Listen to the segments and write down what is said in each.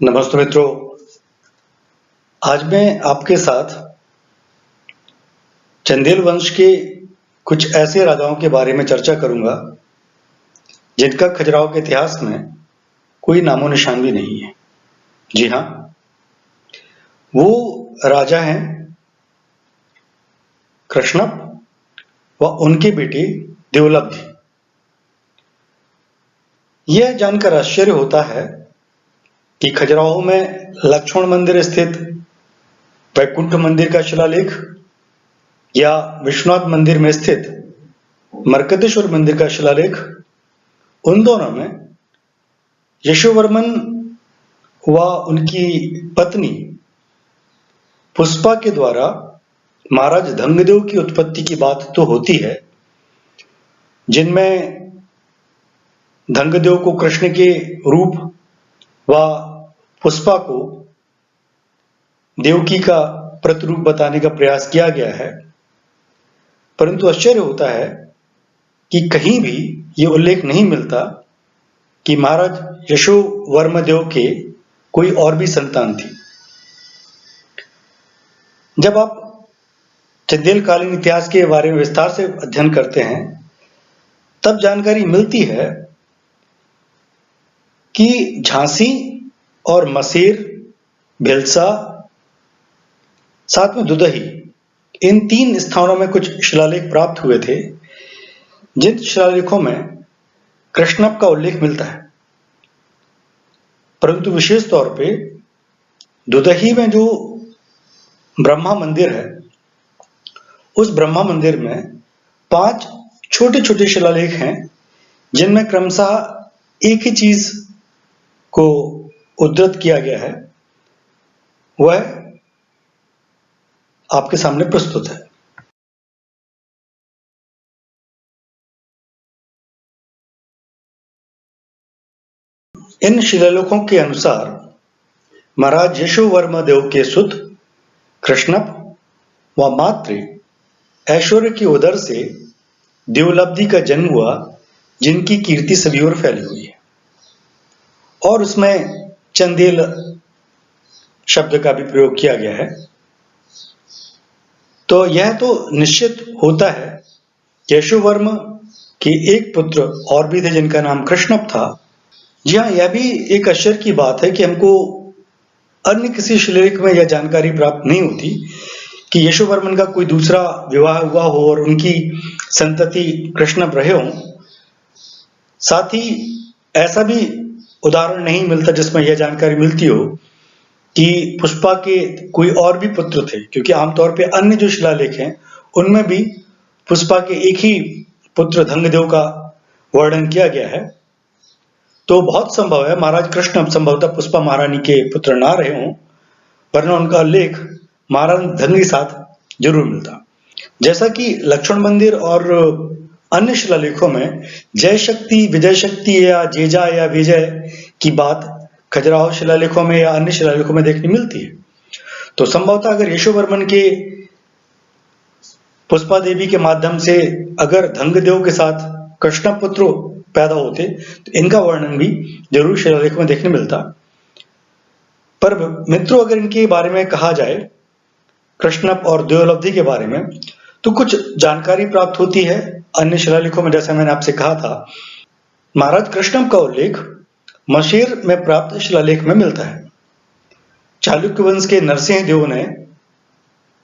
नमस्ते मित्रों। आज मैं आपके साथ चंदेल वंश के कुछ ऐसे राजाओं के बारे में चर्चा करूंगा जिनका खजुराहो के इतिहास में कोई नामो निशान भी नहीं है। जी हाँ, वो राजा हैं कृष्णप व उनके बेटे देवलब्धि। यह जानकर आश्चर्य होता है कि खजुराहो में लक्ष्मण मंदिर स्थित वैकुंठ मंदिर का शिलालेख या विश्वनाथ मंदिर में स्थित मर्कतेश्वर मंदिर का शिलालेख, उन दोनों में यशोवर्मन व उनकी पत्नी पुष्पा के द्वारा महाराज धंगदेव की उत्पत्ति की बात तो होती है, जिनमें धंगदेव को कृष्ण के रूप व पुष्पा को देवकी का प्रतिरूप बताने का प्रयास किया गया है। परंतु आश्चर्य होता है कि कहीं भी ये उल्लेख नहीं मिलता कि महाराज यशोवर्मदेव के कोई और भी संतान थी। जब आप चंदेल कालीन इतिहास के बारे में विस्तार से अध्ययन करते हैं, तब जानकारी मिलती है कि झांसी और मसेर, भिलसा, साथ में दुदही, इन 3 स्थानों में कुछ शिलालेख प्राप्त हुए थे, जिन शिलालेखों में कृष्णप का उल्लेख मिलता है। परंतु विशेष तौर पे दुदही में जो ब्रह्मा मंदिर है, उस ब्रह्मा मंदिर में 5 छोटे छोटे शिलालेख हैं, जिनमें क्रमशः एक ही चीज को उद्धृत किया गया है। वह आपके सामने प्रस्तुत है। इन शिलालेखों के अनुसार महाराज यशोवर्मदेव के सुत कृष्णप व मातृ ऐश्वर्य की उदर से देवलब्धि का जन्म हुआ, जिनकी कीर्ति सभी ओर फैली हुई है। और उसमें चंदेल शब्द का भी प्रयोग किया गया है। तो यह तो निश्चित होता है कि यशोवर्म के एक पुत्र और भी थे, जिनका नाम कृष्णप था। जी हाँ, यह भी एक आश्चर्य की बात है कि हमको अन्य किसी शिलालेख में यह जानकारी प्राप्त नहीं होती कि यशोवर्मन का कोई दूसरा विवाह हुआ हो और उनकी संतति कृष्णप रहे हों। साथ ही ऐसा भी उदाहरण नहीं मिलता जिसमें यह जानकारी मिलती हो कि पुष्पा के कोई और भी पुत्र थे, क्योंकि आमतौर पे अन्य जो शिलालेख हैं उनमें भी पुष्पा के एक ही पुत्र धंगदेव का वर्णन किया गया है। तो बहुत संभव है महाराज कृष्ण संभवतः पुष्पा महारानी के पुत्र ना रहे हों, वरना उनका उल्लेख महाराज धंग के साथ जरूर मिलता। जैसा कि लक्ष्मण मंदिर और अन्य शिलालेखों में जय शक्ति, विजय शक्ति या जेजा या विजय की बात खजुराहो शिलालेखों में या अन्य शिलालेखों में देखने मिलती है। तो संभवतः अगर यशोवर्मन के पुष्पा देवी के माध्यम से अगर धंगदेव के साथ कृष्ण पुत्र पैदा होते, तो इनका वर्णन भी जरूर शिलालेख में देखने मिलता। पर मित्रों, अगर इनके बारे में कहा जाए, कृष्णप और देवलब्धि के बारे में, तो कुछ जानकारी प्राप्त होती है अन्य शिलालेखों में। जैसा मैंने आपसे कहा था, महाराज कृष्णप का उल्लेख मशेर में प्राप्त शिलालेख में मिलता है। चालुक्य वंश के नरसिंह देव ने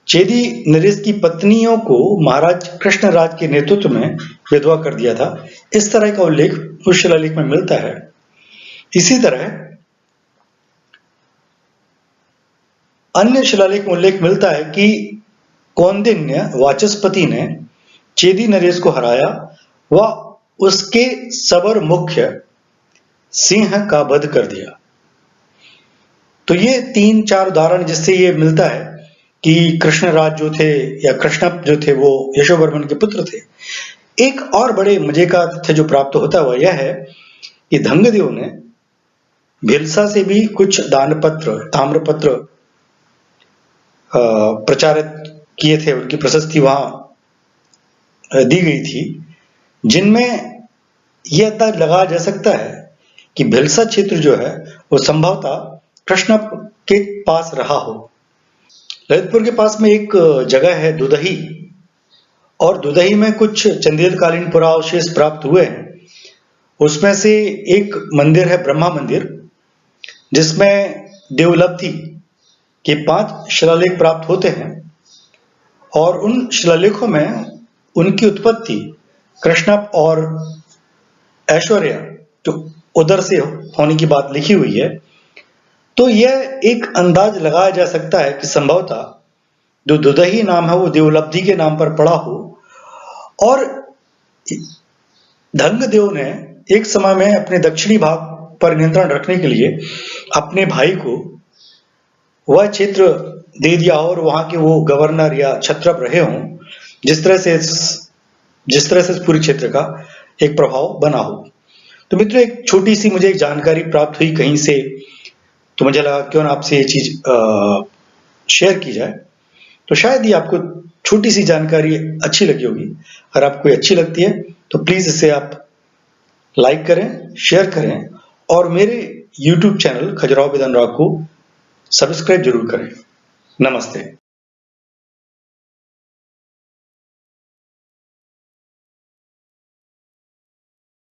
चेदी नरेश की पत्नियों को महाराज कृष्णराज के नेतृत्व में विधवा कर दिया था, इस तरह का उल्लेख उस शिलालेख में मिलता है। इसी तरह अन्य शिलालेख में उल्लेख मिलता है कि कौंडिन्य वाचस्पति ने चेदी नरेश को हराया व उसके सबर मुख्य सिंह का वध कर दिया। तो ये 3-4 उदाहरण जिससे ये मिलता है कि कृष्णराज जो थे या कृष्णप जो थे वो यशोवर्मन के पुत्र थे। एक और बड़े मजे का तथ्य जो प्राप्त होता हुआ यह है कि धंगदेव ने भिलसा से भी कुछ दानपत्र, ताम्रपत्र प्रचारित किए थे, उनकी प्रशस्ति वहां दी गई थी, जिनमें यह अंदाज लगाया जा सकता है कि भिलसा क्षेत्र जो है वो संभवतः कृष्णप के पास रहा हो। ललितपुर के पास में एक जगह है दुदही, और दुदही में कुछ चंदेलकालीन पुरावशेष प्राप्त हुए हैं। उसमें से एक मंदिर है ब्रह्मा मंदिर, जिसमें देवलब्धि के 5 शिलालेख प्राप्त होते हैं, और उन शिलालेखों में उनकी उत्पत्ति कृष्णप और ऐश्वर्या जो उधर से होने की बात लिखी हुई है। तो यह एक अंदाज लगाया जा सकता है कि संभवतः जो दुदही नाम है वो देवलब्धि के नाम पर पड़ा हो, और धंगदेव ने एक समय में अपने दक्षिणी भाग पर नियंत्रण रखने के लिए अपने भाई को वह क्षेत्र दे दिया हो, और वहां के वो गवर्नर या छत्रप रहे हों, जिस तरह से इस पूरे क्षेत्र का एक प्रभाव बना हो। तो मित्रों, एक छोटी सी मुझे एक जानकारी प्राप्त हुई कहीं से, तो मुझे लगा क्यों ना आपसे ये चीज शेयर की जाए। तो शायद ये आपको छोटी सी जानकारी अच्छी लगी होगी। अगर आपको अच्छी लगती है तो प्लीज इसे आप लाइक करें, शेयर करें, और मेरे YouTube चैनल खजुराहो वेद अनुराग को सब्सक्राइब जरूर करें। नमस्ते।